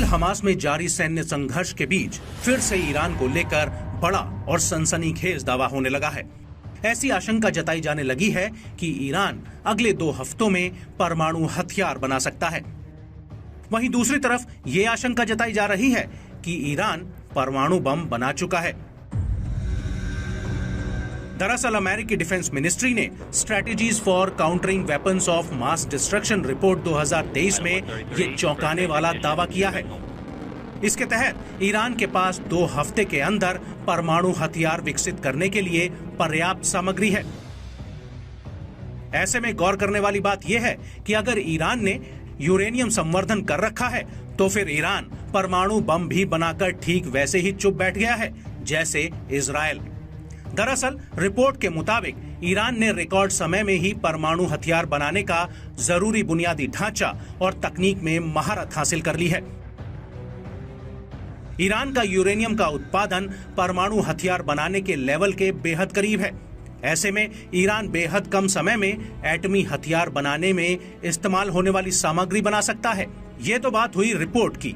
Hamas में जारी सैन्य संघर्ष के बीच फिर से ईरान को लेकर बड़ा और सनसनीखेज दावा होने लगा है। ऐसी आशंका जताई जाने लगी है कि ईरान अगले 2 हफ्तों में परमाणु हथियार बना सकता है। वहीं दूसरी तरफ ये आशंका जताई जा रही है कि ईरान परमाणु बम बना चुका है। दरअसल अमेरिकी डिफेंस मिनिस्ट्री ने strategies for countering weapons of mass destruction report 2023 में ये चौंकाने वाला दावा किया है। इसके तहत ईरान के पास 2 हफ्ते के अंदर परमाणु हथियार विकसित करने के लिए पर्याप्त सामग्री है। ऐसे में गौर करने वाली बात यह है कि अगर ईरान ने यूरेनियम संवर्धन कर रखा है तो फिर ईरान परमाणु बम भी बनाकर ठीक वैसे ही चुप बैठ गया है जैसे इजराइल। दरअसल रिपोर्ट के मुताबिक ईरान ने रिकॉर्ड समय में ही परमाणु हथियार बनाने का जरूरी बुनियादी ढांचा और तकनीक में महारत हासिल कर ली है। ईरान का यूरेनियम का उत्पादन परमाणु हथियार बनाने के लेवल के बेहद करीब है। ऐसे में ईरान बेहद कम समय में एटमी हथियार बनाने में इस्तेमाल होने वाली सामग्री बना सकता है। ये तो बात हुई रिपोर्ट की,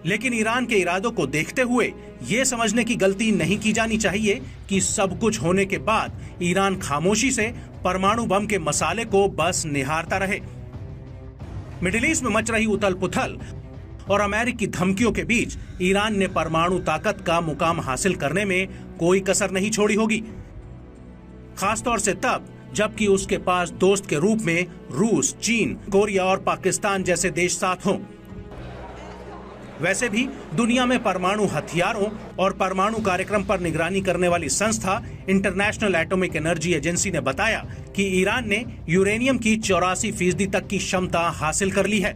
लेकिन ईरान के इरादों को देखते हुए ये समझने की गलती नहीं की जानी चाहिए कि सब कुछ होने के बाद ईरान खामोशी से परमाणु बम के मसाले को बस निहारता रहे। मिडिल ईस्ट में मच रही उथल पुथल और अमेरिकी धमकियों के बीच ईरान ने परमाणु ताकत का मुकाम हासिल करने में कोई कसर नहीं छोड़ी होगी, खासतौर से तब जबकि उसके पास दोस्त के रूप में रूस, चीन, कोरिया और पाकिस्तान जैसे देश साथ हों। वैसे भी दुनिया में परमाणु हथियारों और परमाणु कार्यक्रम पर निगरानी करने वाली संस्था इंटरनेशनल एटॉमिक एनर्जी एजेंसी ने बताया कि ईरान ने यूरेनियम की 84% तक की क्षमता हासिल कर ली है,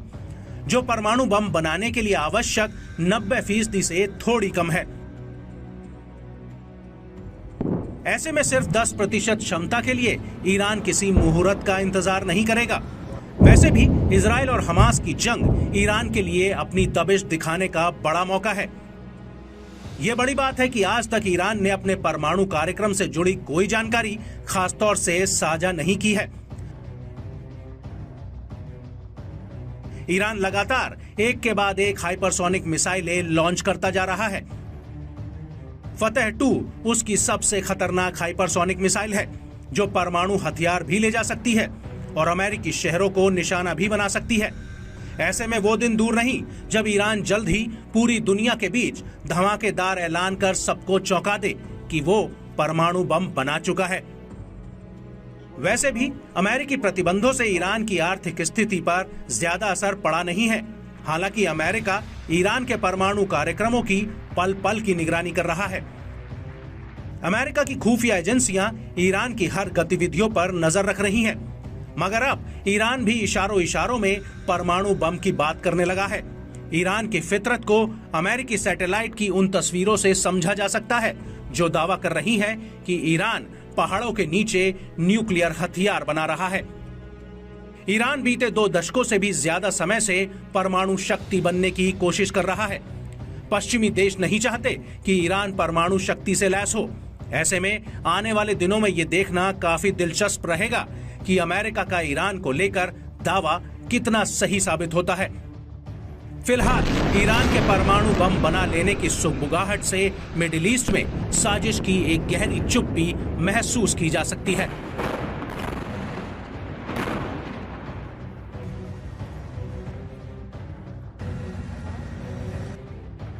जो परमाणु बम बनाने के लिए आवश्यक 90% से थोड़ी कम है। ऐसे में सिर्फ 10% क्षमता के लिए ईरान किसी मुहूर्त का इंतजार नहीं करेगा। वैसे भी इजराइल और हमास की जंग ईरान के लिए अपनी दबिश दिखाने का बड़ा मौका है। यह बड़ी बात है कि आज तक ईरान ने अपने परमाणु कार्यक्रम से जुड़ी कोई जानकारी खासतौर से साझा नहीं की है। ईरान लगातार एक के बाद एक हाइपरसोनिक मिसाइलें लॉन्च करता जा रहा है। फतेह 2 उसकी सबसे खतरनाक हाइपरसोनिक मिसाइल है, जो परमाणु हथियार भी ले जा सकती है और अमेरिकी शहरों को निशाना भी बना सकती है। ऐसे में वो दिन दूर नहीं जब ईरान जल्द ही पूरी दुनिया के बीच धमाकेदार ऐलान कर सबको चौंका दे कि वो परमाणु बम बना चुका है। वैसे भी अमेरिकी प्रतिबंधों से ईरान की आर्थिक स्थिति पर ज्यादा असर पड़ा नहीं है। हालांकि अमेरिका ईरान के परमाणु कार्यक्रमों की पल पल की निगरानी कर रहा है। अमेरिका की खुफिया एजेंसियां ईरान की हर गतिविधियों पर नजर रख रही हैं, मगर अब ईरान भी इशारों इशारों में परमाणु बम की बात करने लगा है। ईरान की फितरत को अमेरिकी सैटेलाइट की उन तस्वीरों से समझा जा सकता है जो दावा कर रही हैं कि ईरान पहाड़ों के नीचे न्यूक्लियर हथियार बना रहा है। ईरान बीते 2 दशकों से भी ज्यादा समय से परमाणु शक्ति बनने की कोशिश कर रहा है। पश्चिमी देश नहीं चाहते कि ईरान परमाणु शक्ति से लैस हो। ऐसे में आने वाले दिनों में ये देखना काफी दिलचस्प रहेगा कि अमेरिका का ईरान को लेकर दावा कितना सही साबित होता है। फिलहाल ईरान के परमाणु बम बना लेने की सुगबुगाहट से मिडिल ईस्ट में साजिश की एक गहरी चुप्पी महसूस की जा सकती है।